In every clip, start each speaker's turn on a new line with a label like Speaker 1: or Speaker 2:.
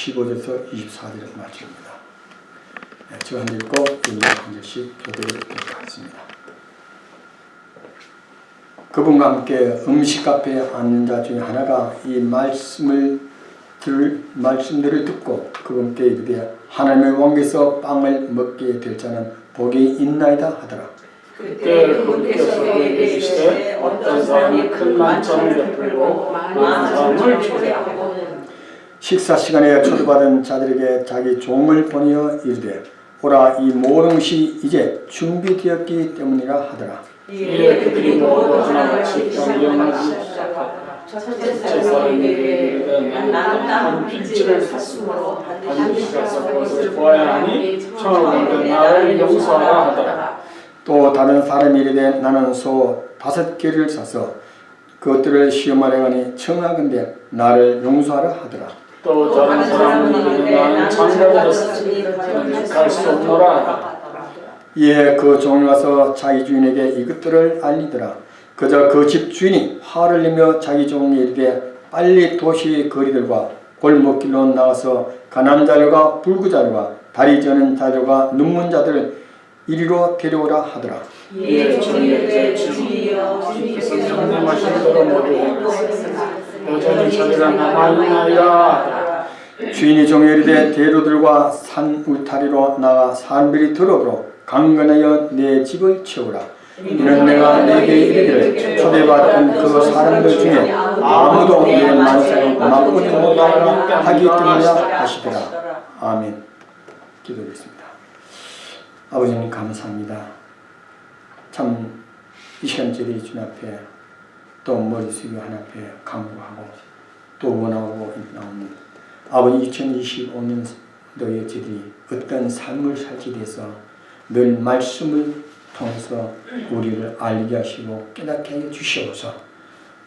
Speaker 1: 15절에서 24절에 마칩니다. 제가 한 절 읽고 한 절씩 교대를 드리도록 하겠습니다. 그분과 함께 음식 앞에 앉는 자 중에 하나가 이 말씀들을 듣고 그분께 이르되 하나님의 왕께서 빵을 먹게 될 자는 복이 있나이다 하더라.
Speaker 2: 그때 그분께서 그에게 이르시되 어떤 사람이 큰 만찬을 베풀고 많은 사람을 초대하고
Speaker 1: 식사 시간에 초대받은 자들에게 자기 종을 보내어 이르되 오라 이 모든 것이 이제 준비되었기 때문이라 하더라.
Speaker 2: 이에 그들이 모두 하나같이 경영하기 시작하더라. 첫째 사람에게 이르되 나는 한 핏줄을 샀으므로 반드시 가서 그것을 보아야 하니 청하건대 나를 용서하라 하더라.
Speaker 1: 또 다른 사람이 이르되 나는 소 5개를 사서 그것들을 시험하려 하니 청하건대 나를 용서하라 하더라.
Speaker 2: 또 다른 사람은 이르되 나는 장가를 샀으니 갈 수 없노라 하더라.
Speaker 1: 이에 그 종이 와서 자기 주인에게 이것들을 알리더라. 그저 그 집 주인이 화를 내며 자기 종에게 이르되 빨리 도시 거리들과 골목길로 나가서 가난한 자들과 불구자들과 다리 저는 자들과 눈먼 자들을 이리로 데려오라 하더라.
Speaker 2: 이에 종이 이르되 주여 주께서 명령하신 대로 모두 행하였으나 여전히 저희가 남아있나이다 하더라.
Speaker 1: 주인이 종에 이르되 대로들과 산 울타리로 나가 사람들이 들어오도록 강건하여 내 집을 채우라. 이는 내가 내게 이르기를 초대받은 그 사람들 중에 아무도 내 만찬을 맛보지 못하라 하기 때문이라 하시더라. 아멘. 기도드리겠습니다. 아버지님 감사합니다. 참 이 시간짜리 주님 앞에 또 머리 숙여 하나 앞에 간구하고 또 원하고 나오는 아버지 2025년 너의 제들이 어떤 삶을 살지 대해서 늘 말씀을 통해서 우리를 알게 하시고 깨닫게 해 주시옵소서.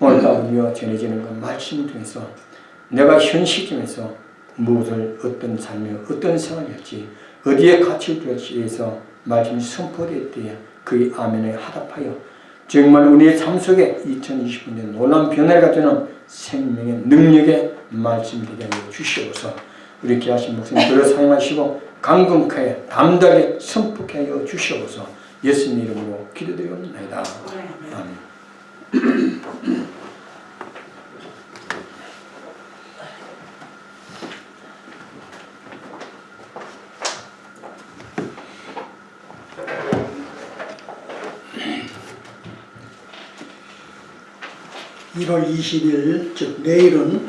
Speaker 1: 오늘 아버지여 전해지는 그 말씀을 통해서 내가 현 시점에서 무엇을 어떤 삶을 어떤 생활을 할지 어디에 가치를 둘지에 대해서 말씀이 선포될 때에 그의 아멘에 화답하여 정말 우리의 삶 속에 2025년 놀라운 변화를 가져오는 생명의 능력의 말씀이 되게 하여 주시옵소서. 우리 귀하신 목사님들을 사용하시고 강건하게 담대하게 선포하게 하여 주시옵소서. 예수님 이름으로 기도드리옵나이다. 아멘.
Speaker 3: 1월 20일 즉 내일은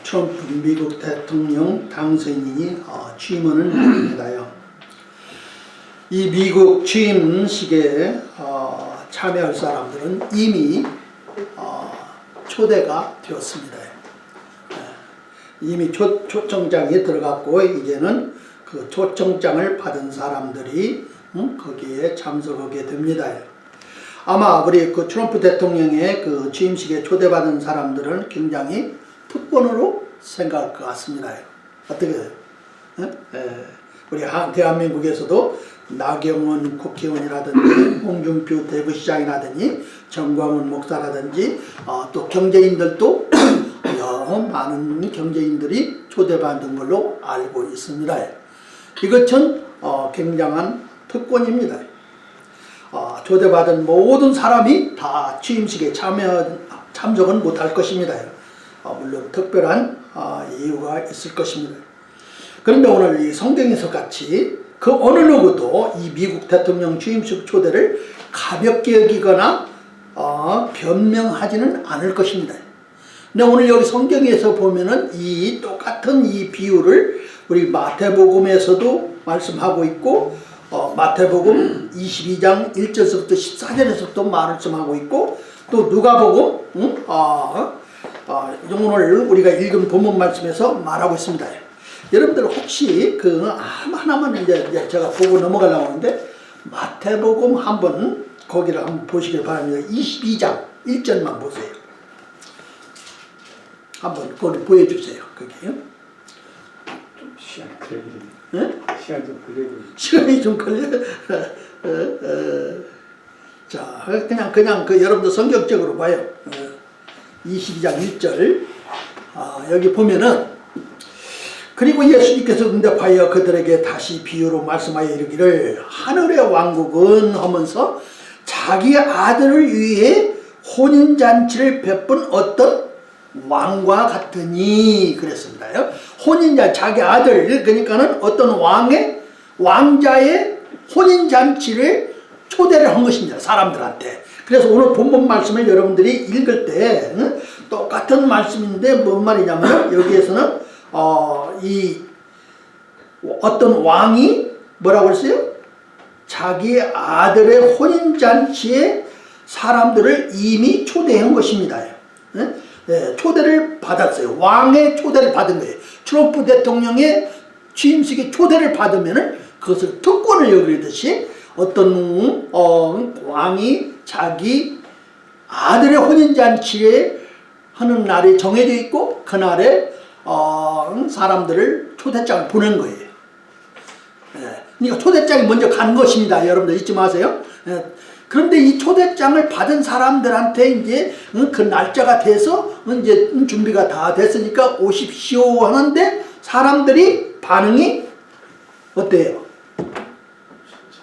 Speaker 3: 트럼프 미국 대통령 당선인이 취임하는 날입니다요. 이 미국 취임식에 참여할 사람들은 이미 초대가 되었습니다. 이미 초청장에 들어갔고 이제는 그 초청장을 받은 사람들이 거기에 참석하게 됩니다. 아마 우리 그 트럼프 대통령의 그 취임식에 초대받은 사람들은 굉장히 특권으로 생각할 것 같습니다. 어떻게 돼요? 우리 대한민국에서도 나경원 국회의원이라든지 홍준표 대구시장이라든지 정광훈 목사라든지 또 경제인들도 많은 경제인들이 초대받은 걸로 알고 있습니다. 이것은 굉장한 특권입니다. 초대받은 모든 사람이 다 취임식에 참석은 못할 것입니다. 물론 특별한 이유가 있을 것입니다. 그런데 오늘 이 성경에서 같이 그 어느 누구도 이 미국 대통령 취임식 초대를 가볍게 여기거나 변명하지는 않을 것입니다. 근데 오늘 여기 성경에서 보면은 이 똑같은 이 비유를 우리 마태복음에서도 말씀하고 있고 마태복음 22장 1절서부터 14절에서도 말씀하고 있고 또 누가복음 오늘 우리가 읽은 본문 말씀에서 말하고 있습니다. 여러분들 혹시 그 하나만 이제 제가 보고 넘어가려고 하는데 마태복음 한번 거기를 한번 보시길 바랍니다. 22장 1절만 보세요. 한번 거기 보여주세요. 거기요.
Speaker 1: 좀 시간이 걸리겠네.
Speaker 3: 네?
Speaker 1: 시간이 좀 걸리겠네.
Speaker 3: 시간이 좀 걸려. 자, 그냥 그 여러분들 성격적으로 봐요. 22장 1절. 여기 보면은 그리고 예수님께서 응답하여 그들에게 다시 비유로 말씀하여 이르기를 하늘의 왕국은 하면서 자기 아들을 위해 혼인잔치를 베푼 어떤 왕과 같으니 그랬습니다. 혼인잔치, 자기 아들, 그러니까는 어떤 왕자의 혼인잔치를 초대를 한 것입니다. 사람들한테. 그래서 오늘 본문 말씀을 여러분들이 읽을 때 똑같은 말씀인데 뭔 말이냐면 여기에서는 이 어떤 왕이 뭐라고 했어요? 자기 아들의 혼인잔치에 사람들을 이미 초대한 것입니다. 초대를 받았어요. 왕의 초대를 받은 거예요. 트럼프 대통령의 취임식에 초대를 받으면 그것을 특권을 여기듯이 어떤 왕이 자기 아들의 혼인잔치에 하는 날이 정해져 있고 그날에 사람들을 초대장을 보낸 거예요. 그러니까 초대장이 먼저 간 것입니다. 여러분들 잊지 마세요. 그런데 이 초대장을 받은 사람들한테 이제 그 날짜가 돼서 이제 준비가 다 됐으니까 오십시오 하는데 사람들이 반응이 어때요?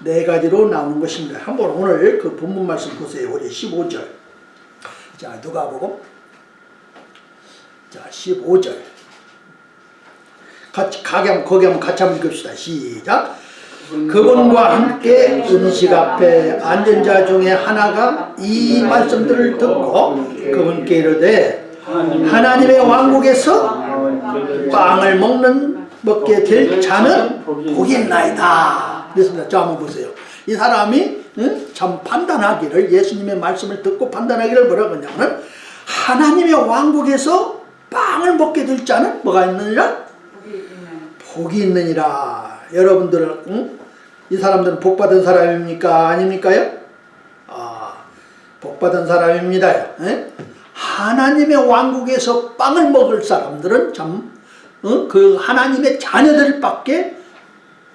Speaker 3: 네 가지로 나오는 것입니다. 한번 오늘 그 본문 말씀 보세요. 우리 15절. 자, 누가복음. 자, 15절. 거기 한번 같이 한번 읽읍시다. 시작. 그분과 함께 음식 앞에 앉은 자 중에 하나가 이 말씀들을 듣고 그분께 이르되 하나님의 왕국에서 빵을 먹게 될 자는 복이 있나이다. 그랬습니다. 자, 한번 보세요. 이 사람이 참 판단하기를, 예수님의 말씀을 듣고 판단하기를 뭐라고 하냐면 하나님의 왕국에서 빵을 먹게 될 자는 뭐가 있느니라? 복이 있느니라. 여러분들은 이 사람들은 복받은 사람입니까? 아닙니까요? 복받은 사람입니다. 하나님의 왕국에서 빵을 먹을 사람들은 참 그 하나님의 자녀들밖에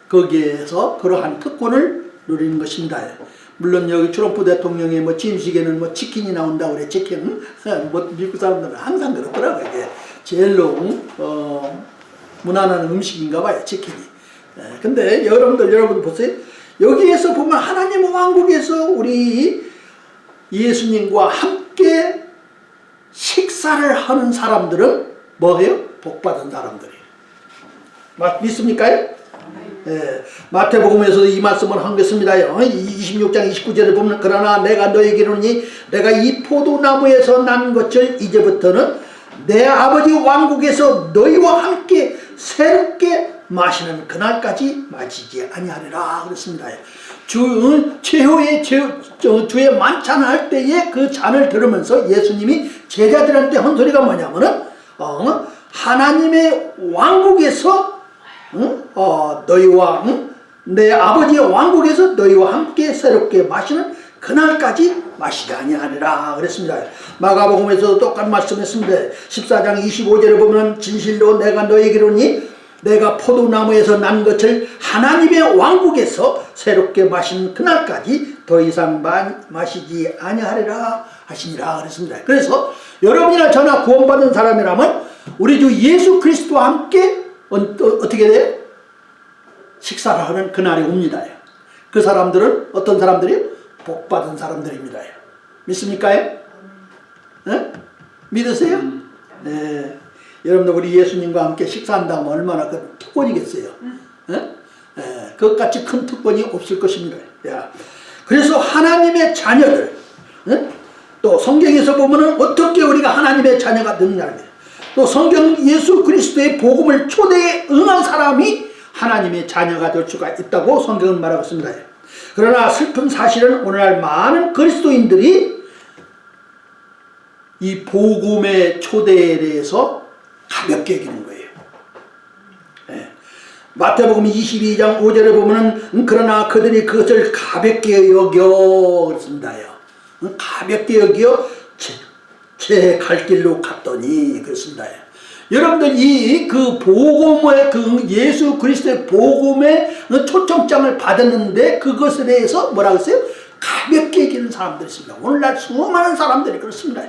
Speaker 3: 거기에서 그러한 특권을 누리는 것입니다. 물론 여기 트럼프 대통령의 뭐 취임식에는 뭐 치킨이 나온다고 그래. 치킨. 뭐 미국 사람들은 항상 그렇더라고요. 이게 제일로 무난한 음식인가 봐요. 치킨이. 근데 여러분들 보세요. 여기에서 보면 하나님 왕국에서 우리 예수님과 함께 식사를 하는 사람들은 뭐예요? 복받은 사람들이에요. 믿습니까요? 마태복음에서도 이 말씀을 한 것입니다. 26장 29절에 보면 그러나 내가 너에게 이르노니 내가 이 포도나무에서 난 것을 이제부터는 내 아버지 왕국에서 너희와 함께 새롭게 마시는 그날까지 마시지 아니하리라 그랬습니다. 주의 만찬할 때에 그 잔을 들으면서 예수님이 제자들한테 한 소리가 뭐냐면은 하나님의 왕국에서 너희와 내 아버지의 왕국에서 너희와 함께 새롭게 마시는 그날까지 마시지 아니하리라 그랬습니다. 마가복음에서도 똑같은 말씀했습니다. 14장 25절에 보면 진실로 내가 너희에게 이르노니 내가 포도나무에서 난 것을 하나님의 왕국에서 새롭게 마신 그날까지 더 이상 마시지 아니하리라 하시니라 그랬습니다. 그래서 여러분이나 저나 구원받은 사람이라면 우리 주 예수 그리스도와 함께 어떻게 돼요? 식사를 하는 그날이 옵니다. 그 사람들은 어떤 사람들이요? 복받은 사람들입니다. 믿습니까? 믿으세요? 네. 여러분들 우리 예수님과 함께 식사한다면 얼마나 그 특권이겠어요. 그것같이 큰 특권이 없을 것입니다. 그래서 하나님의 자녀들, 또 성경에서 보면은 어떻게 우리가 하나님의 자녀가 되느냐. 또 성경 예수 그리스도의 복음을 초대에 응한 사람이 하나님의 자녀가 될 수가 있다고 성경은 말하고 있습니다. 그러나 슬픈 사실은 오늘날 많은 그리스도인들이 이 복음의 초대에 대해서 가볍게 여기는 거예요. 마태복음 22장 5절에 보면은 그러나 그들이 그것을 가볍게 여겨 그렇습니다. 가볍게 여겨 제 갈 길로 갔더니 그렇습니다. 여러분들 이 그 복음의 그 예수 그리스도의 복음의 초청장을 받았는데 그것에 대해서 뭐라고 했어요? 가볍게 여기는 사람들이 있습니다. 오늘날 수많은 사람들이 그렇습니다.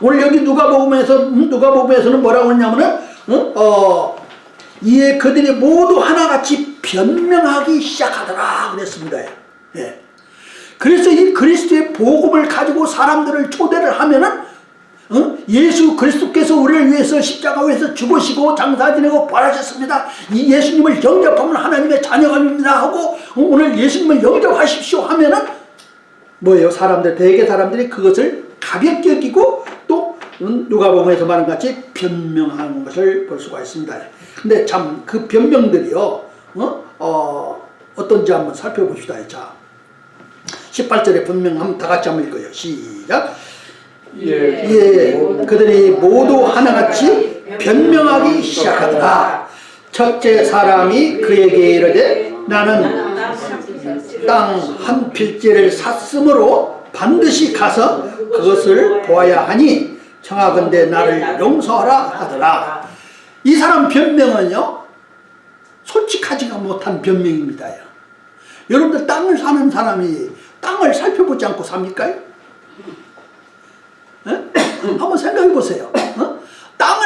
Speaker 3: 오늘 여기 누가복음에서는 뭐라고 했냐면은 이에 그들이 모두 하나같이 변명하기 시작하더라 그랬습니다. 예. 그래서 이 그리스도의 복음을 가지고 사람들을 초대를 하면은 예수 그리스도께서 우리를 위해서 십자가에서 죽으시고 장사 지내고 부활하셨습니다. 이 예수님을 영접하면 하나님의 자녀입니다 하고 오늘 예수님을 영접하십시오 하면은 뭐예요? 대개 사람들이 그것을 가볍게 여기고 또 누가복음에서 말한 같이 변명하는 것을 볼 수가 있습니다. 근데 참 그 변명들이요 어떤지 한번 살펴봅시다. 자, 18절에 분명하면 다 같이 한번 읽어요. 시작. 예, 그들이 모두 하나같이 변명하기 시작하더라. 첫째 사람이 그에게 이르되 나는 땅 한 필재를 샀으므로 반드시 가서 그것을 보아야 하니 청하건대 나를 용서하라 하더라. 이 사람 변명은요 솔직하지가 못한 변명입니다. 여러분들 땅을 사는 사람이 땅을 살펴보지 않고 삽니까? 한번 생각해 보세요.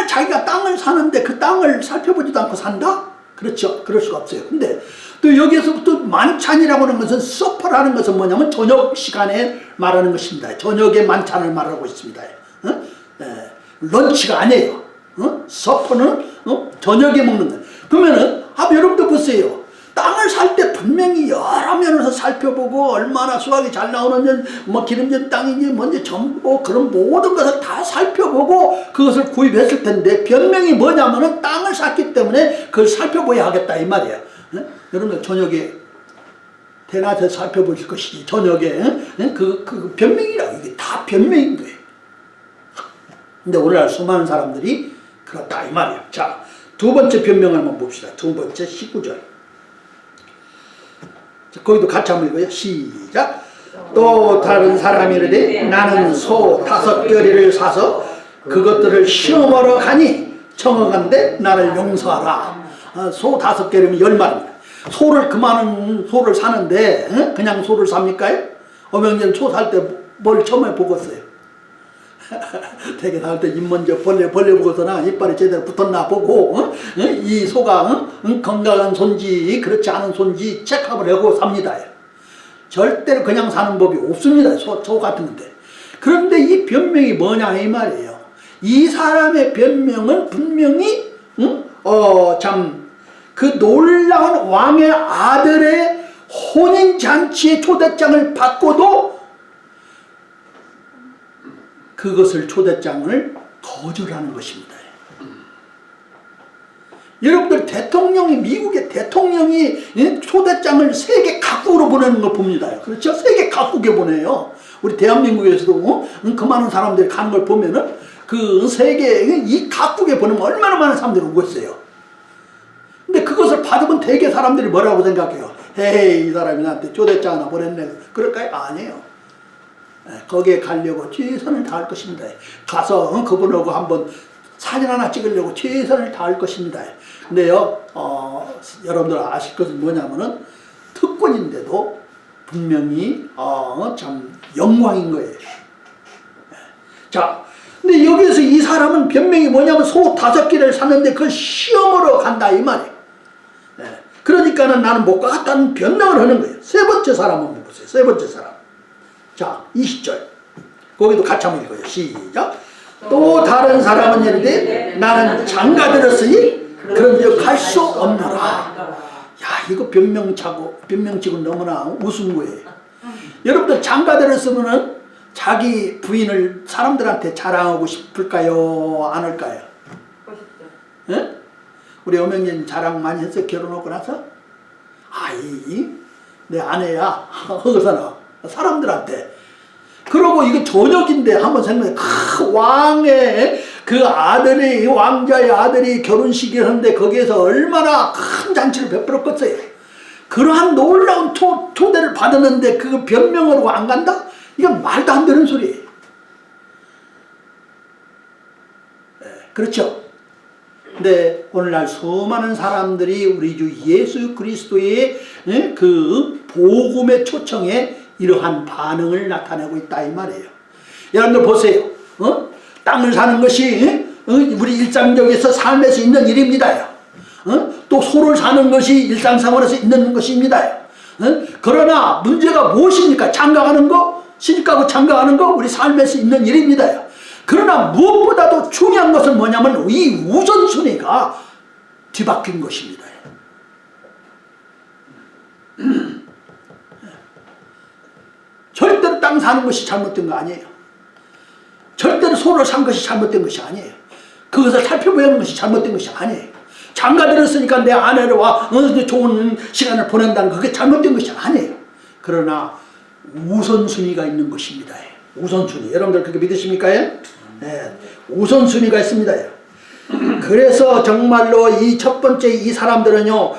Speaker 3: 자기가 땅을 사는데 그 땅을 살펴보지도 않고 산다? 그렇죠. 그럴 수가 없어요. 근데 또 여기에서부터 만찬이라고 하는 것은 서퍼라는 것은 뭐냐면 저녁 시간에 말하는 것입니다. 저녁에 만찬을 말하고 있습니다. 런치가 아니에요. 서퍼는 저녁에 먹는 거예요. 그러면은 여러분들 보세요. 땅을 살 때 분명히 여러 면에서 살펴보고 얼마나 수확이 잘 나오는지 뭐 기름진 땅인지 뭔지 전부 그런 모든 것을 다 살펴보고 그것을 구입했을 텐데 변명이 뭐냐면은 땅을 샀기 때문에 그걸 살펴봐야 하겠다 이 말이에요. 여러분들 저녁에 대낮에 살펴보실 것이지 저녁에 그 변명이라고 이게 다 변명인 거예요. 근데 오늘날 수많은 사람들이 그렇다 이 말이에요. 자, 두 번째 변명을 한번 봅시다. 두 번째 19절. 거기도 같이 한번 읽어요. 시작. 또 다른 사람이 이르되 나는 소 5겨리를 사서 그것들을 시험하러 가니 청하건대 나를 용서하라. 소 5겨리면 10마리입니다. 소를 그 많은 소를 사는데 그냥 소를 삽니까? 어명년 소 살 때 뭘 처음에 보겠어요? 되게 살 때 입 먼저 벌레 보고서나 이빨이 제대로 붙었나 보고 이 소가 건강한 소인지 그렇지 않은 소인지 체크업을 하고 삽니다. 절대로 그냥 사는 법이 없습니다. 소 같은 건데. 그런데 이 변명이 뭐냐 이 말이에요. 이 사람의 변명은 분명히 참 그 놀라운 왕의 아들의 혼인잔치의 초대장을 받고도 그것을 초대장을 거절하는 것입니다. 여러분들 미국의 대통령이 초대장을 세계 각국으로 보내는 걸 봅니다. 그렇죠? 세계 각국에 보내요. 우리 대한민국에서도 그 많은 사람들이 가는 걸 보면은 그 세계 이 각국에 보내면 얼마나 많은 사람들이 오고 있어요. 근데 그것을 받으면 대개 사람들이 뭐라고 생각해요? 헤이 이 사람이 나한테 초대장 하나 보냈네. 그럴까요? 아니에요. 거기에 가려고 최선을 다할 것입니다. 가서 그분하고 한번 사진 하나 찍으려고 최선을 다할 것입니다. 근데요, 여러분들 아실 것은 뭐냐면은 특권인데도 분명히 참 영광인 거예요. 자, 근데 여기에서 이 사람은 변명이 뭐냐면 소 5개를 샀는데 그걸 시험으로 간다 이 말이에요. 그러니까는 나는 못 가겠다는 변명을 하는 거예요. 세 번째 사람 한번 보세요. 세 번째 사람. 자, 20절. 거기도 같이 한번 읽어요. 시작. 또 다른 사람은 이르되 나는 장가 들었으니 그런즉 갈 수 없노라. 야, 이거 변명치고 너무나 우스운 거예요. 여러분들 장가 들었으면은 자기 부인을 사람들한테 자랑하고 싶을까요? 안 할까요? 예? 우리 어머님 자랑 많이 했어요. 결혼하고 나서? 내 아내야. 거기서나 사람들한테. 그러고 이거 저녁인데 한번 생각해. 왕의 그 아들이 왕자의 아들이 결혼식을 하는데 거기에서 얼마나 큰 잔치를 베풀었겠어요. 그러한 놀라운 초대를 받았는데 그 변명으로 안 간다? 이건 말도 안 되는 소리예요. 그렇죠? 근데 오늘날 수많은 사람들이 우리 주 예수 그리스도의 그 복음의 초청에 이러한 반응을 나타내고 있다 이 말이에요. 여러분들 보세요. 땅을 사는 것이 우리 일상적에서 삶에서 있는 일입니다. 또 소를 사는 것이 일상생활에서 있는 것입니다. 그러나 문제가 무엇입니까? 장가가는 거, 시집가고 장가가는 거 우리 삶에서 있는 일입니다. 그러나 무엇보다도 중요한 것은 뭐냐면 이 우선순위가 뒤바뀐 것입니다. 절대로 땅 사는 것이 잘못된 거 아니에요. 절대로 소를 산 것이 잘못된 것이 아니에요. 그것을 살펴보는 것이 잘못된 것이 아니에요. 장가 들었으니까 내 아내와 좋은 시간을 보낸다는 그게 잘못된 것이 아니에요. 그러나 우선순위가 있는 것입니다. 우선순위. 여러분들 그렇게 믿으십니까? 네. 우선순위가 있습니다. 그래서 정말로 이 첫 번째 이 사람들은요,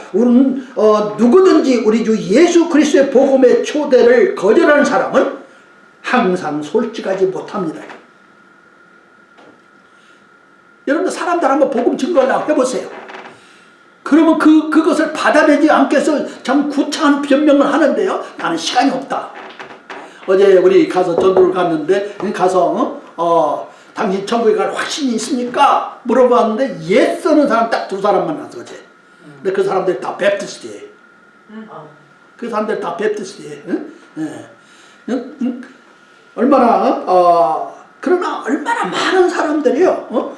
Speaker 3: 누구든지 우리 주 예수 그리스도의 복음의 초대를 거절하는 사람은 항상 솔직하지 못합니다. 여러분들 사람들 한번 복음 증거하려고 해보세요. 그러면 그것을 받아내지 않겠어 참 구차한 변명을 하는데요. 나는 시간이 없다. 어제 우리 가서 전도를 갔는데 가서 당신 천국에 갈 확신이 있습니까? 물어봤는데 예 쓰는 사람 딱 2사람 만났어 어제. 근데 그 사람들이 다 베프티스트예요. 그 사람들 다 베프티스트예요. 얼마나 그러나 얼마나 많은 사람들이요.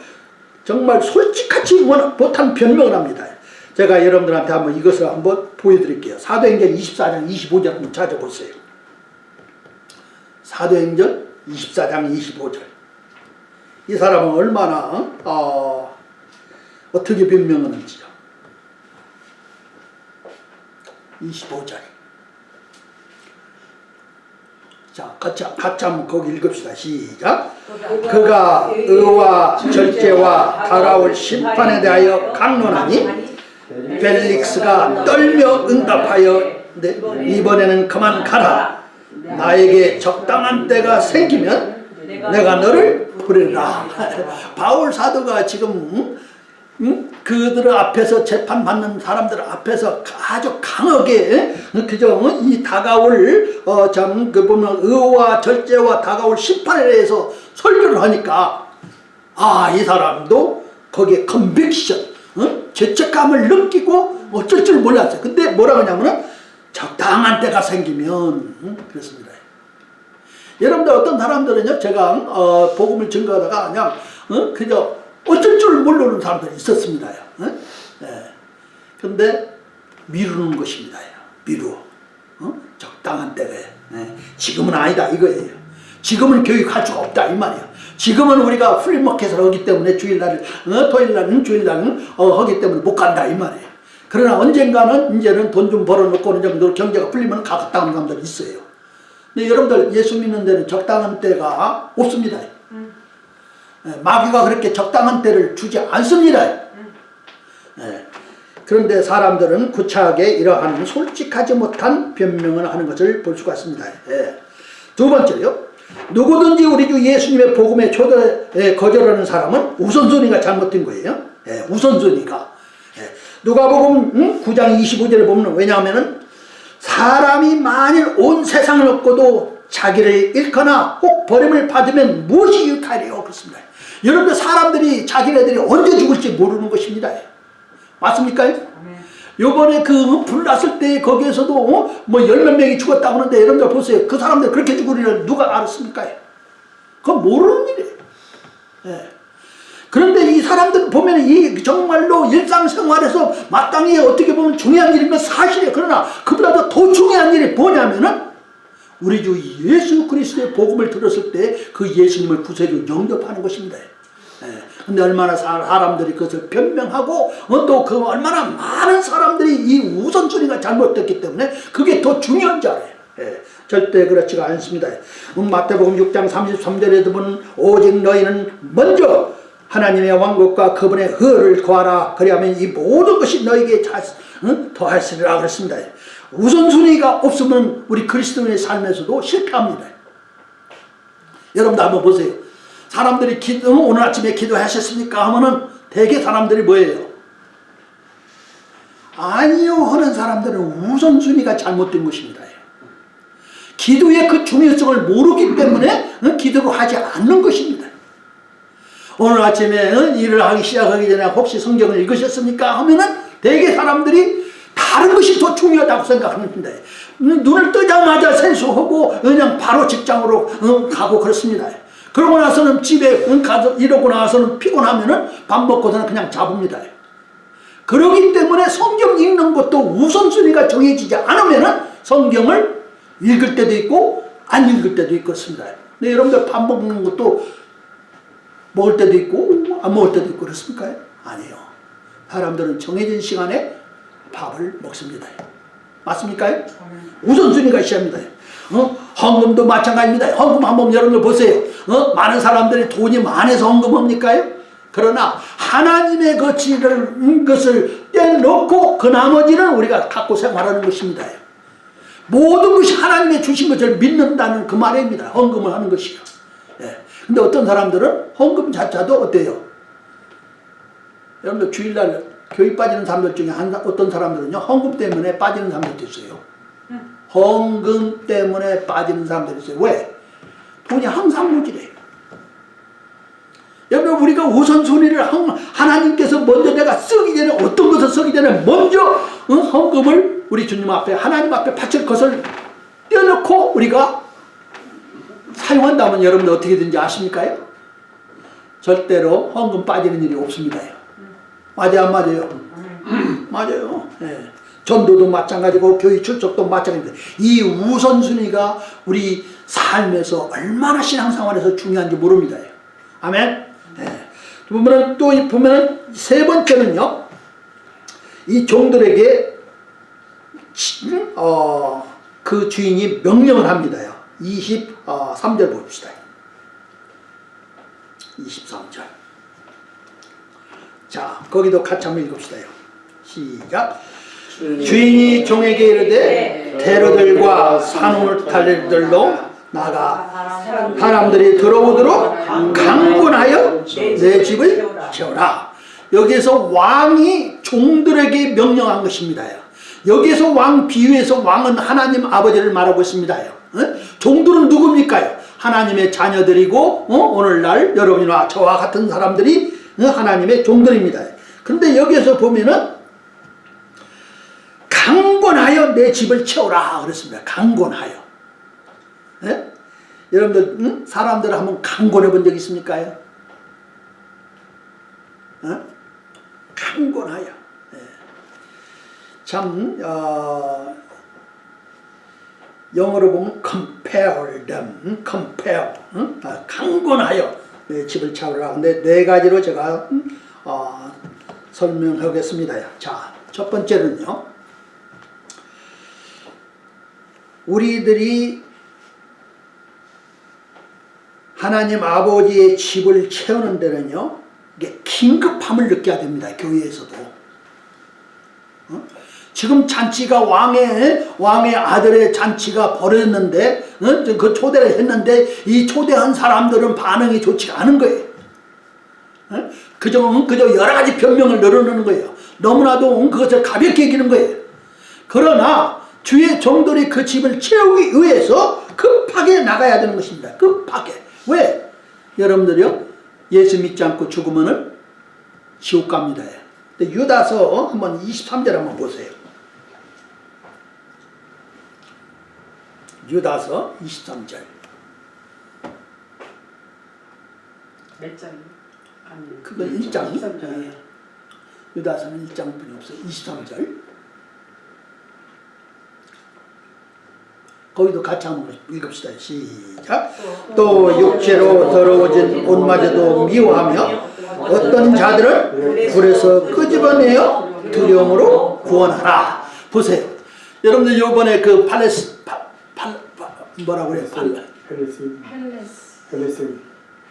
Speaker 3: 정말 솔직하지 못한 변명을 합니다. 제가 여러분들한테 한번 이것을 한번 보여드릴게요. 사도행전 24장 25절 한번 찾아보세요. 사도행전 24장 25절. 이 사람은 얼마나 어떻게 변명하는지요. 25절. 자, 같이 한번 거기 읽읍시다. 시작. 그가 의와 절제와 다가올 심판에 대하여 강론하니 벨릭스가 떨며 응답하여 이번에는 그만 가라. 나에게 적당한 때가 생기면 내가 너를 부르리라. 바울 사도가 지금 그들 앞에서 재판받는 사람들 앞에서 아주 강하게 그죠? 이 다가올 그 보면 의와 절제와 다가올 심판에 대해서 설교를 하니까 이 사람도 거기에 컨빅션, 죄책감을 느끼고 어쩔 줄 몰랐어요. 근데 뭐라고 하냐면은 적당한 때가 생기면 그렇습니다. 여러분들 어떤 사람들은요, 제가 복음을 증거하다가 그냥 그저 어쩔 줄 모르는 사람들이 있었습니다. 그런데 미루는 것입니다. 미루어. 적당한 때에. 지금은 아니다 이거예요. 지금은 교육할 수가 없다 이 말이에요. 지금은 우리가 프리마켓을 하기 때문에 주일날, 토요일날은 주일날은 하기 때문에 못 간다 이 말이에요. 그러나 언젠가는 이제는 돈 좀 벌어놓고 어느 정도 경제가 풀리면 가겠다 하는 사람들이 있어요. 근데 여러분들 예수 믿는 데는 적당한 때가 없습니다. 마귀가 그렇게 적당한 때를 주지 않습니다. 그런데 사람들은 구차하게 이러한 솔직하지 못한 변명을 하는 것을 볼 수가 있습니다. 두 번째요. 누구든지 우리 주 예수님의 복음의 초대에 거절하는 사람은 우선순위가 잘못된 거예요. 우선순위가. 누가복음 9장 25절에 보면 왜냐하면은 사람이 만일 온 세상을 얻고도 자기를 잃거나 혹 버림을 받으면 무엇이 유탈이요? 그렇습니다. 여러분들 사람들이 자기네들이 언제 죽을지 모르는 것입니다. 맞습니까? 요번에 그 불 났을 때 거기에서도 뭐 10몇 명이 죽었다고 하는데 여러분들 보세요. 그 사람들 그렇게 죽으리는 누가 알았습니까? 그건 모르는 일이에요. 그런데 이 사람들 보면 이 정말로 일상생활에서 마땅히 어떻게 보면 중요한 일인 건 사실이에요. 그러나 그보다 더 중요한 일이 뭐냐면은 우리 주 예수 그리스도의 복음을 들었을 때 그 예수님을 구세주 영접하는 것입니다. 근데 얼마나 사람들이 그것을 변명하고 또 그 얼마나 많은 사람들이 이 우선순위가 잘못됐기 때문에 그게 더 중요한 줄 알아요. 절대 그렇지가 않습니다. 마태복음 6장 33절에 보면 오직 너희는 먼저 하나님의 왕국과 그분의 의를 구하라. 그리하면 이 모든 것이 너에게 더하시리라 그랬습니다. 우선순위가 없으면 우리 그리스도인의 삶에서도 실패합니다. 여러분도 한번 보세요. 사람들이 오늘 아침에 기도하셨습니까? 하면은 대개 사람들이 뭐예요? 아니요 하는 사람들은 우선순위가 잘못된 것입니다. 기도의 그 중요성을 모르기 때문에 기도를 하지 않는 것입니다. 오늘 아침에 일을 하기 시작하기 전에 혹시 성경을 읽으셨습니까? 하면은 대개 사람들이 다른 것이 더 중요하다고 생각하는데 눈을 뜨자마자 세수하고 그냥 바로 직장으로 가고 그렇습니다. 그러고 나서는 집에 가서 이러고 나서는 피곤하면은 밥 먹고서는 그냥 잡습니다. 그러기 때문에 성경 읽는 것도 우선순위가 정해지지 않으면은 성경을 읽을 때도 있고 안 읽을 때도 있고 그렇습니다. 근데 여러분들 밥 먹는 것도 먹을 때도 있고 안 먹을 때도 있고 그렇습니까? 아니에요. 사람들은 정해진 시간에 밥을 먹습니다. 맞습니까? 우선순위가 있어야 합니다. 헌금도 마찬가지입니다. 헌금 한번 여러분들 보세요. 많은 사람들이 돈이 많아서 헌금합니까? 그러나 하나님의 것을 떼놓고 그 나머지는 우리가 갖고 생활하는 것입니다. 모든 것이 하나님의 주신 것을 믿는다는 그 말입니다. 헌금을 하는 것이요. 예. 근데 어떤 사람들은 헌금 자체도 어때요? 여러분들 주일날 교회 빠지는 사람들 중에 어떤 사람들은요, 헌금 때문에 빠지는 사람들도 있어요. 헌금 때문에 빠지는 사람들이 있어요. 왜? 돈이 항상 모자라요. 여러분, 우리가 우선순위를 하나님께서 먼저 내가 쓰기 전에 어떤 것을 쓰기 전에 먼저 헌금을 우리 주님 앞에 하나님 앞에 바칠 것을 떼어놓고 우리가 사용한다면 여러분들 어떻게 되는지 아십니까? 절대로 헌금 빠지는 일이 없습니다. 맞아요, 안 맞아요? 맞아요. 네. 전도도 마찬가지고 교회 출석도 마찬가지입니다. 이 우선순위가 우리 삶에서 얼마나 신앙생활에서 중요한지 모릅니다. 아멘. 네. 보면은 세 번째는요, 이 종들에게 그 주인이 명령을 합니다. 23절 봅시다. 23절. 자, 거기도 같이 한번 읽읍시다요. 시작. 주인이 종에게 이르되 테러들과 산울탈들로 나가 사람들이 들어오도록 강권하여 내 집을 채워라. 여기에서 왕이 종들에게 명령한 것입니다. 여기에서 왕 비유에서 왕은 하나님 아버지를 말하고 있습니다. 종들은 누굽니까요? 하나님의 자녀들이고 오늘날 여러분이나 저와 같은 사람들이 하나님의 종들입니다. 그런데 여기에서 보면은 강권하여 내 집을 채우라 그랬습니다. 강권하여. 예? 여러분들 사람들 한번 강권해 본 적 있습니까? 강권하여. 예. 참 영어로 보면 compel them, compel, 강권하여 내 집을 채우라. 근데 네 가지로 제가 설명하겠습니다. 자, 첫 번째는요, 우리들이 하나님 아버지의 집을 채우는 데는요, 이게 긴급함을 느껴야 됩니다. 교회에서도. 지금 잔치가 왕의 아들의 잔치가 벌어졌는데, 그 초대를 했는데 이 초대한 사람들은 반응이 좋지가 않은 거예요. 그저 여러 가지 변명을 늘어놓는 거예요. 너무나도 그것을 가볍게 여기는 거예요. 그러나 주의 종들이 그 집을 채우기 위해서 급하게 나가야 되는 것입니다. 급하게. 왜? 여러분들이요, 예수 믿지 않고 죽으면은 지옥 갑니다. 유다서 한번 23절 한번 보세요. 유다서 23절.
Speaker 2: 몇 장? 아니,
Speaker 3: 그건 1장.
Speaker 2: 23장.
Speaker 3: 유다서는 1장뿐이 없어요. 23절. 거기도 같이 한번 읽읍시다. 시작. 또 육체로 더러워진 옷마저도 미워하며 어떤 자들은 불에서 끄집어내어 두려움으로 구원하라. 보세요. 여러분들 요번에 그 뭐라고 그래요?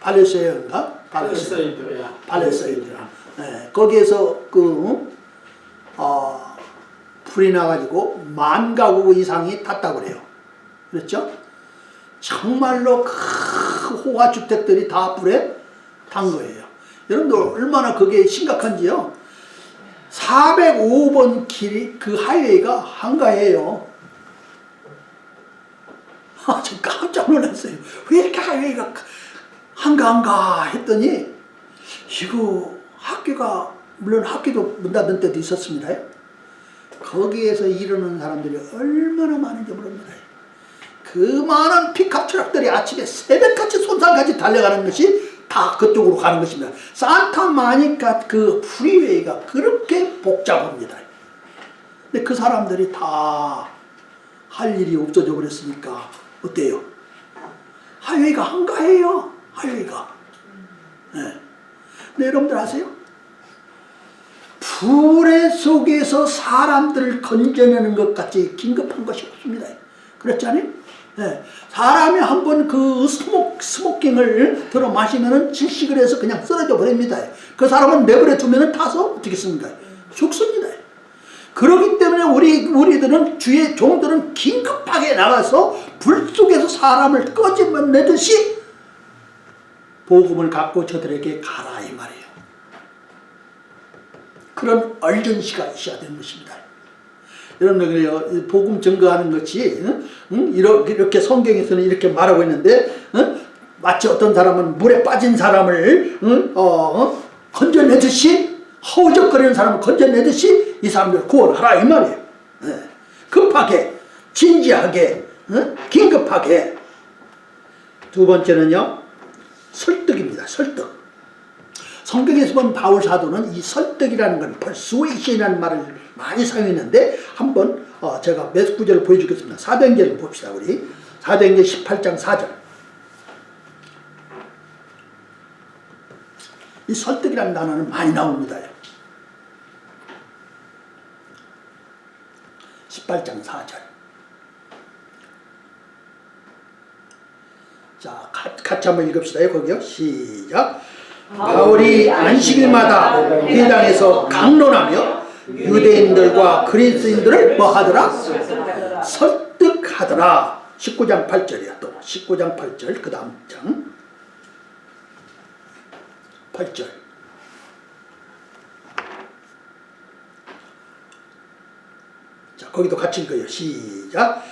Speaker 3: 팔레스인가? 팔레스인가? 네, 거기에서 불이 나가지고 10,000가구 이상이 탔다고 그래요. 그렇죠? 정말로 그 호화주택들이 다 불에 탄 거예요. 여러분들 얼마나 그게 심각한지요. 405번 길이 그 하이웨이가 한가해요. 저 깜짝 놀랐어요. 왜 이렇게 하이웨이가 한가한가 했더니 이거 학교가 물론 학교도 문 닫은 때도 있었습니다. 거기에서 이르는 사람들이 얼마나 많은지 모릅니다. 그 많은 픽업 트럭들이 아침에 새벽같이 손상까지 달려가는 것이 다 그쪽으로 가는 것입니다. 산타모니카 그 프리웨이가 그렇게 복잡합니다. 근데 그 사람들이 다 할 일이 없어져 버렸으니까 어때요? 하이웨이가 한가해요. 하이웨이가. 네. 근데 여러분들 아세요? 불의 속에서 사람들을 건져내는 것 같이 긴급한 것이 없습니다. 그렇지 않아요? 네. 사람이 한번 그 스모킹을 들어 마시면은 질식을 해서 그냥 쓰러져 버립니다. 그 사람은 내버려 두면은 타서 어떻게 씁니까? 죽습니다. 그렇기 때문에 우리들은 주의 종들은 긴급하게 나가서 불 속에서 사람을 꺼집어내듯이 복음을 갖고 저들에게 가라 이 말이에요. 그런 얼전시가 있어야 되는 것입니다. 여러분들 복음 증거하는 것이 이렇게 성경에서는 이렇게 말하고 있는데 마치 어떤 사람은 물에 빠진 사람을 건져내듯이 허우적거리는 사람을 건져내듯이 이 사람들을 구원하라 이 말이에요. 급하게 진지하게 긴급하게. 두 번째는요 설득입니다. 설득. 성경에서 본 바울 사도는 이 설득이라는 건 persuasion이라는 말을 많이 사용했는데 한번 제가 몇 구절을 보여주겠습니다. 사도행전을 봅시다. 우리 사도행전 18장 4절. 이 설득이라는 단어는 많이 나옵니다. 18장 4절. 자, 같이 한번 읽읍시다. 거기요. 시작. 바울이 안식일마다 회당에서 강론하며 유대인들과 그리스인들을 뭐하더라? 설득하더라. 19장 8절이야. 또 19장 8절 그 다음 장 8절. 자, 거기도 같이 읽어요. 시작.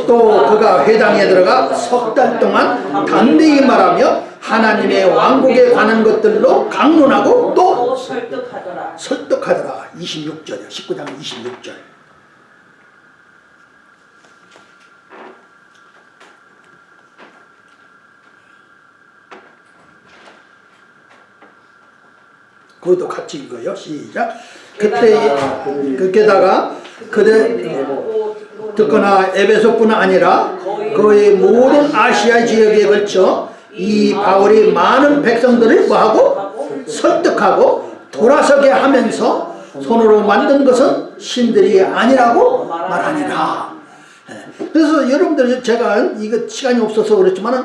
Speaker 3: 또 그가 회당에 들어가 석 달 동안 담대히 말하며 하나님의 왕국에 관한 것들로 강론하고 또 설득하더라. 26절이요. 19장 26절. 거기도 같이 읽어요. 시작. 그때다가 그대 듣거나 에베소뿐 아니라 거의 모든 아시아 지역에 걸쳐 이 바울이 많은 백성들을 뭐하고 설득하고 돌아서게 하면서 손으로 만든 것은 신들이 아니라고 말하니라. 그래서 여러분들 제가 이거 시간이 없어서 그렇지만은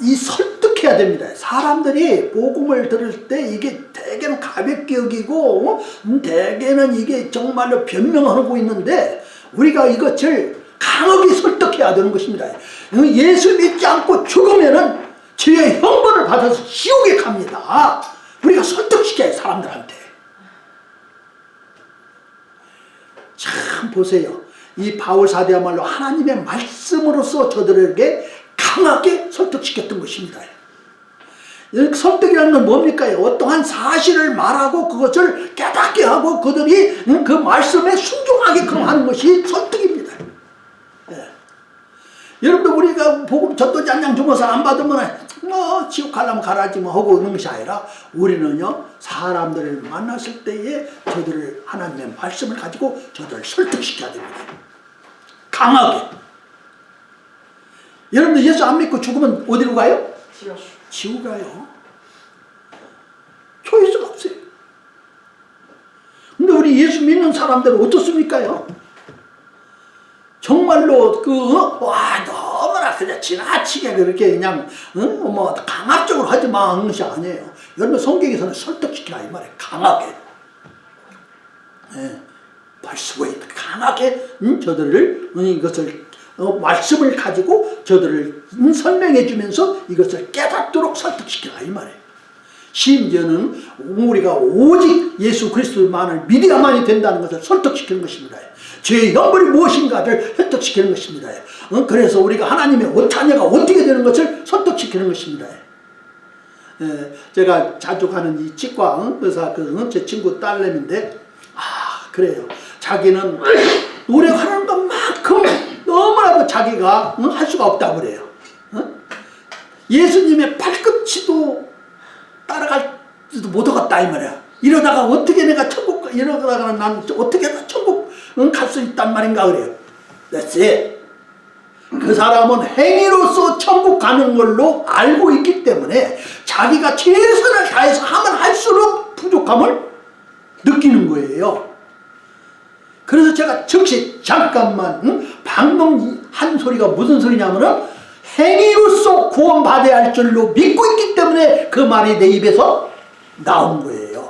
Speaker 3: 이 설득해야 됩니다. 사람들이 복음을 들을 때 이게 대개는 가볍게 여기고 대개는 이게 정말로 변명하고 있는데 우리가 이것을 강하게 설득해야 되는 것입니다. 예수 믿지 않고 죽으면은 죄의 형벌을 받아서 지옥에 갑니다. 우리가 설득시켜야 해요, 사람들한테. 참 보세요. 이 바울 사도야말로 하나님의 말씀으로서 저들에게 강하게 설득시켰던 것입니다. 설득이라는 건 뭡니까? 어떠한 사실을 말하고 그것을 깨닫게 하고 그들이 그 말씀에 순종하게끔 하는 것이 설득입니다. 예. 여러분들 우리가 복음 젖도지 한 장 주면서 안 받으면 지옥 가려면 가라지 뭐 하고 그런 것이 아니라 우리는요 사람들을 만났을 때에 저들을 하나님의 말씀을 가지고 저들을 설득시켜야 됩니다. 강하게. 여러분들 예수 안 믿고 죽으면 어디로 가요? 지옥 가요. 초이스가 없어요. 근데 우리 예수 믿는 사람들은 어떻습니까요? 정말로 너무나 그냥 지나치게 그렇게 그냥 뭐 강압적으로 하지 마 하는 것이 아니에요. 여러분 성경에서는 설득시키라 이 말이에요. 강하게. persuade 강하게 저들을 이것을 말씀을 가지고 저들을 설명해 주면서 이것을 깨닫도록 설득시키라 이 말이에요. 심지어는 우리가 오직 예수 그리스도만을 믿어야만이 된다는 것을 설득시키는 것입니다. 죄의 형벌이 무엇인가를 설득시키는 것입니다. 그래서 우리가 하나님의 자녀가 어떻게 되는 것을 설득시키는 것입니다. 제가 자주 가는 이 치과 의사 제 친구 딸내미인데 그래요. 자기는 노력하는 것만큼 너무나도 자기가 할 수가 없다고 그래요. 예수님의 발끝치도 따라갈지도 못하겠다 이 말이야. 이러다가 어떻게 내가 천국, 이러다가 난 어떻게 천국 갈 수 있단 말인가 그래요. That's it. 그 사람은 행위로서 천국 가는 걸로 알고 있기 때문에 자기가 최선을 다해서 하면 할수록 부족함을 느끼는 거예요. 그래서 제가 즉시 잠깐만 방금 한 소리가 무슨 소리냐면은 행위로서 구원받아야 할 줄로 믿고 있기 때문에 그 말이 내 입에서 나온 거예요.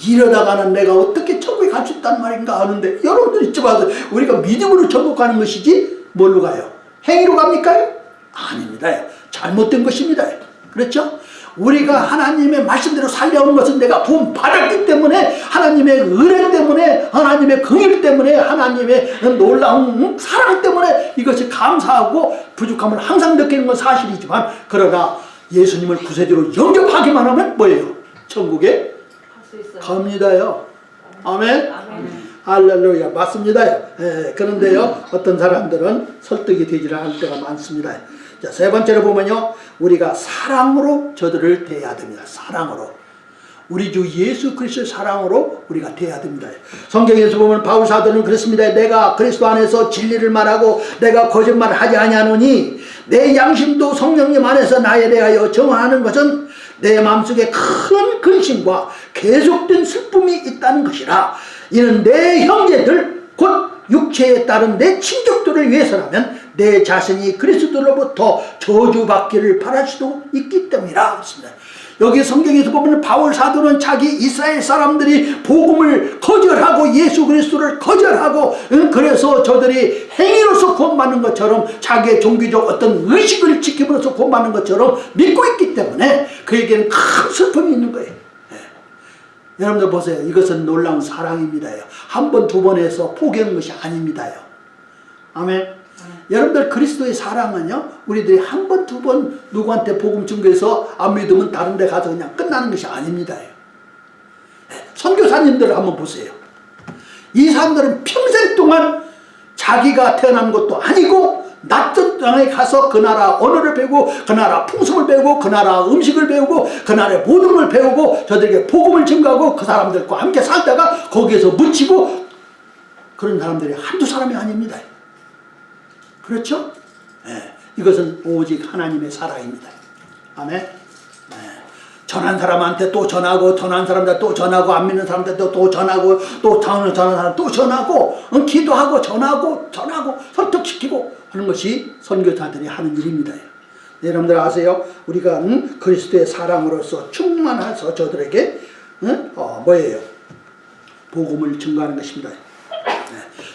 Speaker 3: 이러다가는 내가 어떻게 천국에 갈 수 있단 말인가 하는데 여러분들 잊지 마세요. 우리가 믿음으로 천국 가는 것이지 뭘로 가요? 행위로 갑니까? 아닙니다. 잘못된 것입니다. 그렇죠? 우리가 하나님의 말씀대로 살려오는 것은 내가 구원 받았기 때문에 하나님의 은혜 때문에 하나님의 긍휼 때문에 하나님의 놀라운 사랑 때문에 이것이 감사하고 부족함을 항상 느끼는 건 사실이지만 그러나 예수님을 구세주로 영접하기만 하면 뭐예요? 천국에 갑니다요. 아멘. 할렐루야. 맞습니다요. 그런데요 어떤 사람들은 설득이 되지를 않을 때가 많습니다. 자, 세 번째로 보면요 우리가 사랑으로 저들을 대해야 됩니다. 사랑으로 우리 주 예수 그리스도의 사랑으로 우리가 대해야 됩니다. 성경에서 보면 바울 사도는 그렇습니다. 내가 그리스도 안에서 진리를 말하고 내가 거짓말을 하지 아니하노니 내 양심도 성령님 안에서 나에 대하여 정하는 것은 내 마음속에 큰 근심과 계속된 슬픔이 있다는 것이라. 이는 내 형제들 곧 육체에 따른 내 친족들을 위해서라면 내 자신이 그리스도로부터 저주받기를 바랄 수도 있기 때문이라. 여기 성경에서 보면 바울 사도는 자기 이스라엘 사람들이 복음을 거절하고 예수 그리스도를 거절하고 그래서 저들이 행위로서 구원받는 것처럼 자기의 종교적 어떤 의식을 지킴으로써 구원받는 것처럼 믿고 있기 때문에 그에게는 큰 슬픔이 있는 거예요. 여러분들 보세요. 이것은 놀라운 사랑입니다. 한 번, 두 번 해서 포기하는 것이 아닙니다. 아멘. 여러분들 그리스도의 사랑은요 우리들이 한 번, 두 번 누구한테 복음 증거해서 안 믿으면 다른 데 가서 그냥 끝나는 것이 아닙니다. 선교사님들을 한번 보세요. 이 사람들은 평생 동안 자기가 태어난 것도 아니고 낯선 땅에 가서 그 나라 언어를 배우고 그 나라 풍습을 배우고 그 나라 음식을 배우고 그 나라의 모든 걸 배우고 저들에게 복음을 증거하고 그 사람들과 함께 살다가 거기에서 묻히고 그런 사람들이 한두 사람이 아닙니다. 그렇죠? 이것은 오직 하나님의 사랑입니다. 아멘. 전한 사람한테 또 전하고 전한 사람한테 또 전하고 안 믿는 사람한테 또 전하고 또 전하는 사람 또 전하고 기도하고 전하고 설득시키고 하는 것이 선교사들이 하는 일입니다. 여러분들 아세요? 우리가 그리스도의 사랑으로서 충만해서 저들에게 뭐예요? 복음을 증거하는 것입니다.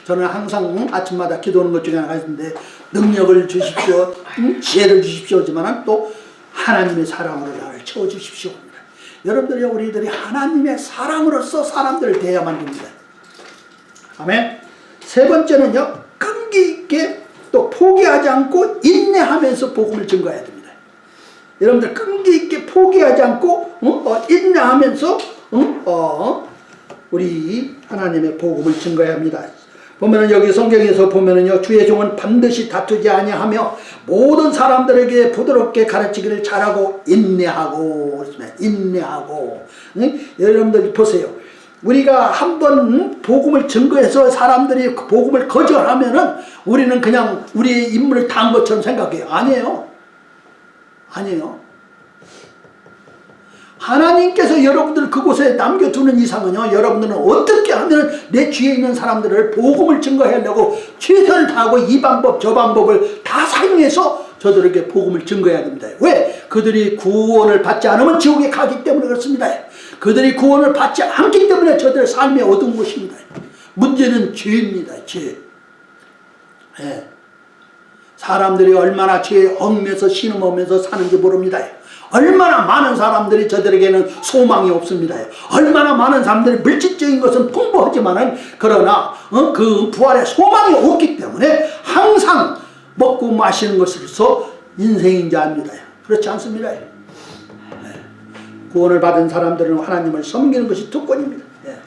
Speaker 3: 저는 항상 아침마다 기도하는 것 중에 하나가 있는데 능력을 주십시오, 지혜를 주십시오지만 또 하나님의 사랑으로 나를 채워주십시오. 여러분들이 우리들이 하나님의 사랑으로서 사람들을 대해야만 됩니다. 아멘. 세 번째는요 끈기 있게 또 포기하지 않고 인내하면서 복음을 증거해야 됩니다. 여러분들 끈기 있게 포기하지 않고 인내하면서 우리 하나님의 복음을 증거해야 합니다. 보면은 여기 성경에서 보면은요 주의 종은 반드시 다투지 아니하며 모든 사람들에게 부드럽게 가르치기를 잘하고 인내하고 인내하고. 여러분들 보세요. 우리가 한번 복음을 증거해서 사람들이 복음을 거절하면은 우리는 그냥 우리의 임무를 다 한 것처럼 생각해요. 아니에요. 하나님께서 여러분들을 그곳에 남겨두는 이상은요 여러분들은 어떻게 하면 내 뒤에 있는 사람들을 복음을 증거하려고 최선을 다하고 이 방법 저 방법을 다 사용해서 저들에게 복음을 증거해야 됩니다. 왜? 그들이 구원을 받지 않으면 지옥에 가기 때문에 그렇습니다. 그들이 구원을 받지 않기 때문에 저들의 삶이 어두운 것입니다. 문제는 죄입니다. 죄. 사람들이 얼마나 죄에 얽매서 신음하면서 사는지 모릅니다. 얼마나 많은 사람들이 저들에게는 소망이 없습니다. 얼마나 많은 사람들이 물질적인 것은 풍부하지만은 그러나 그 부활의 소망이 없기 때문에 항상 먹고 마시는 것으로서 인생인 줄 압니다. 그렇지 않습니다. 구원을 받은 사람들은 하나님을 섬기는 것이 특권입니다. 예.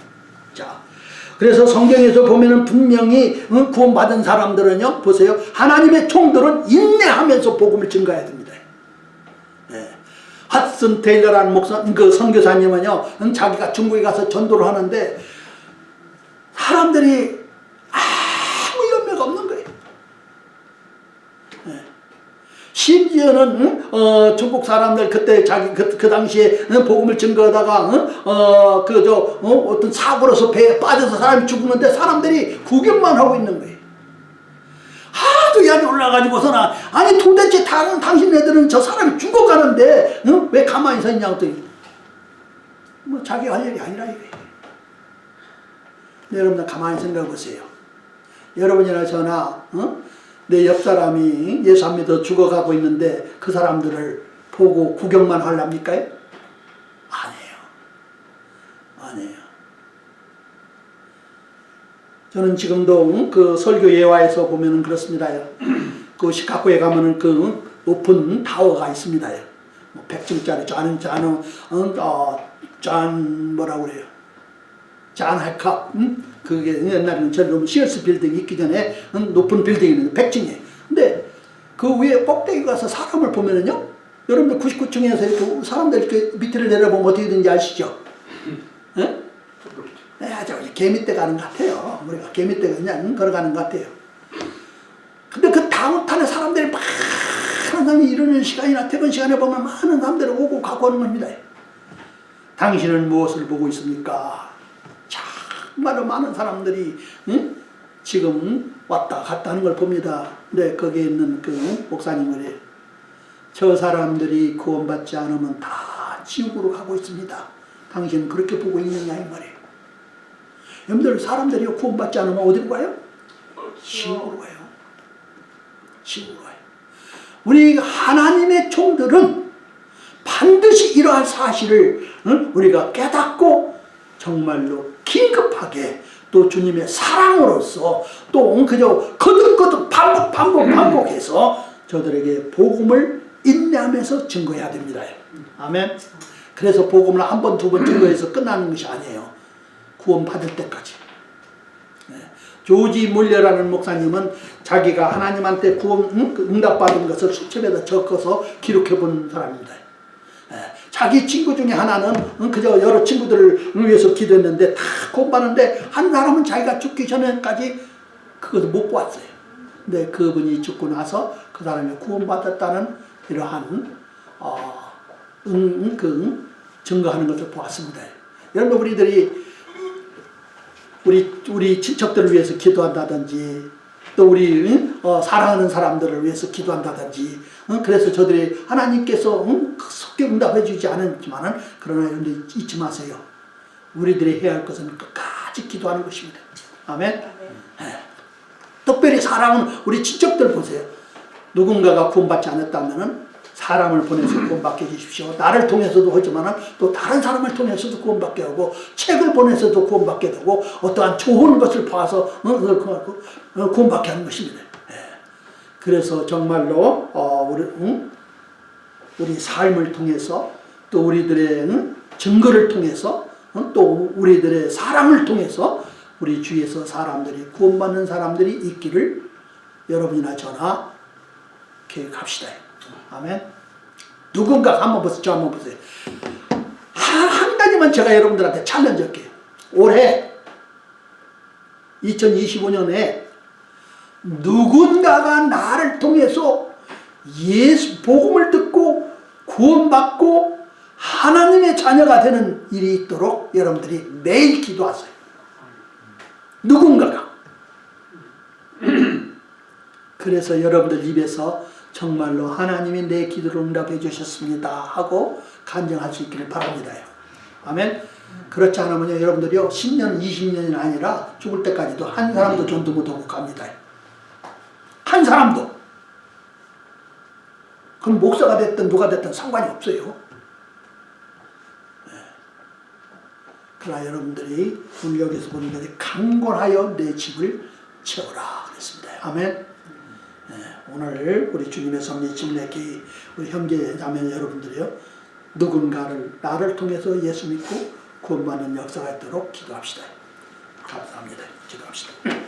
Speaker 3: 자, 그래서 성경에서 보면은 분명히 구원받은 사람들은요, 보세요. 하나님의 종들은 인내하면서 복음을 증거해야 됩니다. 예. 핫슨 테일러라는 그 선교사님은요, 자기가 중국에 가서 전도를 하는데 사람들이 아무 연매가 없는 거예요. 예. 심지어는 중국 사람들 그때 자기 그 당시에 복음을 증거하다가 어떤 사고로서 배에 빠져서 사람이 죽었는데 사람들이 구경만 하고 있는 거예요. 하도 약이 올라가지고서나 아니 도대체 다른 당신 애들은 저 사람이 죽어가는데 왜 가만히 서 있냐고 했더니 뭐 자기가 할 일이 아니라 이거예요. 여러분들 가만히 생각해 보세요. 여러분이나 저나 내 옆 사람이 예수 안 믿어 죽어가고 있는데 그 사람들을 보고 구경만 하랍니까? 아니에요. 아니에요. 저는 지금도 그 설교 예화에서 보면은 그렇습니다. 그 시카고에 가면은 그 높은 타워가 있습니다. 뭐 100층짜리 짠 뭐라고 그래요? 짠 하이캅. 그게 옛날에는 저런 시어스 빌딩이 있기 전에 높은 빌딩이 있는데 100층이에요. 근데 그 위에 꼭대기 가서 사람을 보면은요, 여러분들 99층에서 이렇게 사람들 이렇게 밑을 내려보면 어떻게 되는지 아시죠? 예? 아주 개미떼 가는 것 같아요. 우리가 개미떼가 그냥 걸어가는 것 같아요. 근데 그 다운타운에 사람들이 많은 사람이 이러는 시간이나 퇴근 시간에 보면 많은 사람들이 오고 가고 하는 겁니다. 당신은 무엇을 보고 있습니까? 정말로 많은 사람들이 지금 왔다 갔다 하는 걸 봅니다. 근데 거기에 있는 그 목사님이 그래요. 저 사람들이 구원받지 않으면 다 지옥으로 가고 있습니다. 당신은 그렇게 보고 있느냐 이 말이에요. 여러분들 사람들이 구원받지 않으면 어디로 가요? 지옥으로 가요. 지옥으로 가요. 우리 하나님의 종들은 반드시 이러한 사실을 우리가 깨닫고 정말로 긴급하게 또 주님의 사랑으로서 또 그저 거듭거듭 반복해서 저들에게 복음을 인내하면서 증거해야 됩니다. 아멘. 그래서 복음을 한 번, 두 번 증거해서 끝나는 것이 아니에요. 구원 받을 때까지. 조지 물려라는 목사님은 자기가 하나님한테 구원 응답받은 것을 수첩에다 적어서 기록해 본 사람입니다. 자기 친구 중에 하나는 그저 여러 친구들을 위해서 기도했는데 다 구원받는데 한 사람은 자기가 죽기 전에까지 그것을 못 보았어요. 근데 그분이 죽고 나서 그 사람이 구원받았다는 이러한 증거하는 것을 보았습니다. 여러분 우리들이 우리 친척들을 위해서 기도한다든지 또 우리 사랑하는 사람들을 위해서 기도한다든지 그래서 저들이 하나님께서 쉽게 응답해 주지 않았지만은 그러나 여러분들 잊지 마세요. 우리들이 해야 할 것은 끝까지 기도하는 것입니다. 아멘. 네. 특별히 사랑은 우리 친척들 보세요. 누군가가 구원받지 않았다면은 사람을 보내서 구원받게 해주십시오. 나를 통해서도 하지만 또 다른 사람을 통해서도 구원받게 하고 책을 보내서도 구원받게 되고 어떠한 좋은 것을 봐서 구원받게 하는 것입니다. 그래서 정말로 우리 삶을 통해서 또 우리들의 증거를 통해서 또 우리들의 사랑을 통해서 우리 주위에서 사람들이 구원받는 사람들이 있기를 여러분이나 저나 계획합시다. 아멘. 누군가 한번 보세요. 저 한번 보세요. 한 가지만 제가 여러분들한테 챌린지 할게요. 올해 2025년에 누군가가 나를 통해서 예수 복음을 듣고 구원받고 하나님의 자녀가 되는 일이 있도록 여러분들이 매일 기도하세요. 누군가가. 그래서 여러분들 입에서 정말로 하나님이 내 기도를 응답해 주셨습니다 하고 간증할 수 있기를 바랍니다. 아멘. 그렇지 않으면 여러분들이요 10년 20년이 아니라 죽을 때까지도 한 사람도 전도 못하고 갑니다. 한 사람도. 그럼 목사가 됐든 누가 됐든 상관이 없어요. 그러나 여러분들이 오늘 여기서 보는 것이 강건하여 내 집을 채워라 그랬습니다. 아멘. 오늘 우리 주님의 섭리 집내기 우리 형제 자매 여러분들이요 누군가를 나를 통해서 예수 믿고 구원받는 역사가 있도록 기도합시다. 감사합니다. 기도합시다.